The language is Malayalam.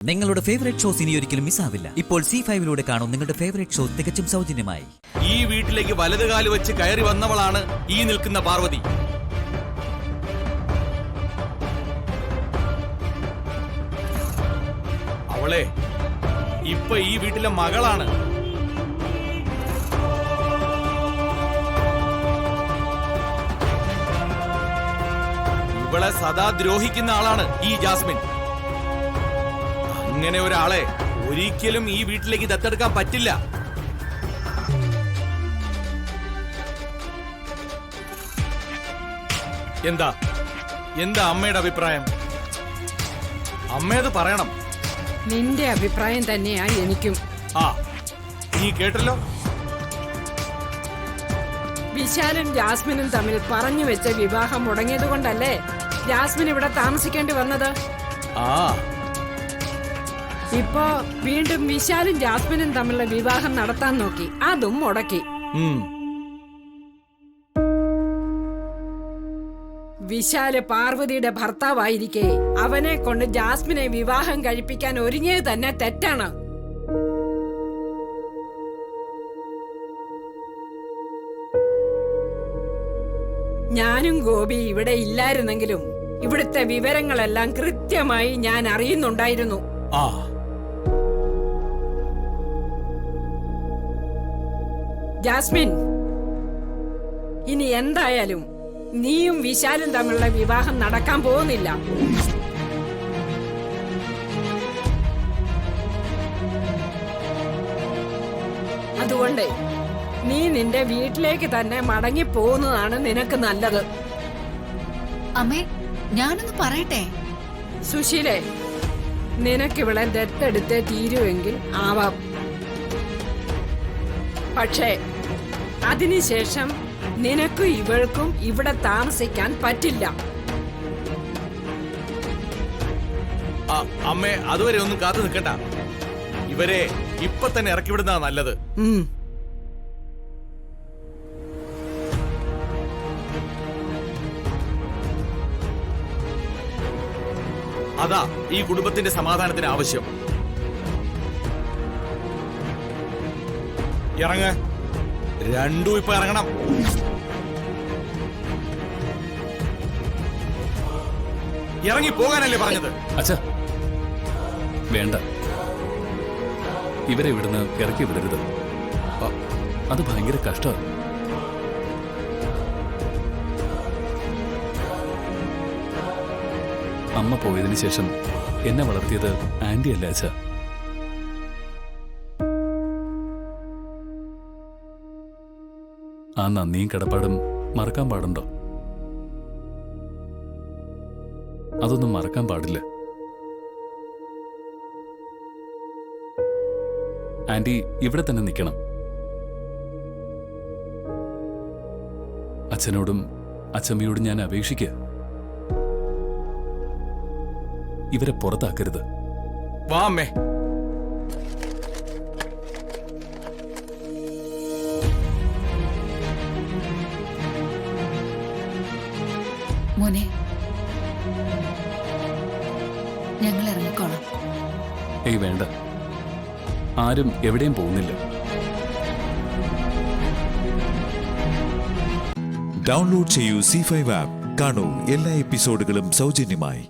നിങ്ങളുടെ ഫേവറേറ്റ് ഷോസ് ഇനി ഒരിക്കലും മിസ്സാവില്ല. ഇപ്പോൾ C5 കാണും നിങ്ങളുടെ ഫേവറേറ്റ് ഷോ തികച്ചും സൗജന്യമായി. ഈ വീട്ടിലേക്ക് വലതുകാല് വെച്ച് കയറി വന്നവളാണ് ഈ നിൽക്കുന്ന പാർവതി. അവളെ ഇപ്പൊ ഈ വീട്ടിലെ മകളാണ്. ഇവളെ സദാ ദ്രോഹിക്കുന്ന ആളാണ് ഈ ജാസ്മിൻ. അങ്ങനെ ഒരാളെ ഒരിക്കലും ഈ വീട്ടിലേക്ക് ദത്തെടുക്കാൻ പറ്റില്ല. എന്താ എന്താ അമ്മയുടെ അഭിപ്രായം? അമ്മയത് പറയണം. നിന്റെ അഭിപ്രായം തന്നെയാ എനിക്കും. ആ നീ കേട്ടല്ലോ. വിശാലും ജാസ്മിനും തമ്മിൽ പറഞ്ഞു വെച്ച വിവാഹം മുടങ്ങിയത് കൊണ്ടല്ലേ ജാസ്മിൻ ഇവിടെ താമസിക്കേണ്ടി വന്നത്. ആ ഇപ്പോ വീണ്ടും വിശാലും ജാസ്മിനും തമ്മിലുള്ള വിവാഹം നടത്താൻ നോക്കി, അതും മുടക്കി. വിശാല് പാർവതിയുടെ ഭർത്താവായിരിക്കെ അവനെ കൊണ്ട് ജാസ്മിനെ വിവാഹം കഴിപ്പിക്കാൻ ഒരുങ്ങിയത് തന്നെ തെറ്റാണ്. ഞാനും ഗോപി ഇവിടെ ഇല്ലായിരുന്നെങ്കിലും ഇവിടുത്തെ വിവരങ്ങളെല്ലാം കൃത്യമായി ഞാൻ അറിയുന്നുണ്ടായിരുന്നു. ജാസ്മിൻ, ഇനി എന്തായാലും നീയും വിശാലും തമ്മിലുള്ള വിവാഹം നടക്കാൻ പോകുന്നില്ല. അതുകൊണ്ട് നീ നിന്റെ വീട്ടിലേക്ക് തന്നെ മടങ്ങി പോകുന്നതാണ് നിനക്ക് നല്ലത്. അമ്മേ, ഞാനൊന്ന് പറയട്ടെ. സുശീലേ, നിനക്കിവിടെ ദത്തെടുത്തേ തീരുവെങ്കിൽ ആവാം. പക്ഷേ അതിനുശേഷം നിനക്കും ഇവൾക്കും ഇവിടെ താമസിക്കാൻ പറ്റില്ല. അമ്മേ, അതുവരെ ഒന്നും കാത്തു നിൽക്കണ്ട. ഇവരെ ഇപ്പൊ തന്നെ ഇറക്കി വിടുന്നതാ നല്ലത്. അതാ ഈ കുടുംബത്തിന്റെ സമാധാനത്തിന് ആവശ്യം. ഇറങ്ങ, രണ്ടും ഇപ്പൊ ഇറങ്ങണം. ഇറങ്ങി പോകാനല്ലേ പറഞ്ഞത്? അച്ഛാ വേണ്ട, ഇവരെ ഇവിടുന്ന് ഇറക്കി വിടരുത്. അത് ഭയങ്കര കഷ്ടമാണ്. അമ്മ പോയതിനു ശേഷം എന്നെ വളർത്തിയത് ആന്റി അല്ല അച്ഛാ. ആ നന്ദിയും കടപ്പാടും മറക്കാൻ പാടുണ്ടോ? അതൊന്നും മറക്കാൻ പാടില്ല. ആന്റി ഇവിടെ തന്നെ നിൽക്കണം. അച്ഛനോടും അച്ഛമ്മയോടും ഞാൻ അപേക്ഷിക്കുക, ഇവരെ പുറത്താക്കരുത്. വാ അമ്മേ. മോനെ, ഞങ്ങൾ ഇറങ്ങിക്കോളാം. ഏയ് വേണ്ട, ആരും എവിടെയും പോകുന്നില്ല. ഡൗൺലോഡ് ചെയ്യൂ C5 ആപ്പ്. കാണൂ എല്ലാ എപ്പിസോഡുകളും സൗജന്യമായി.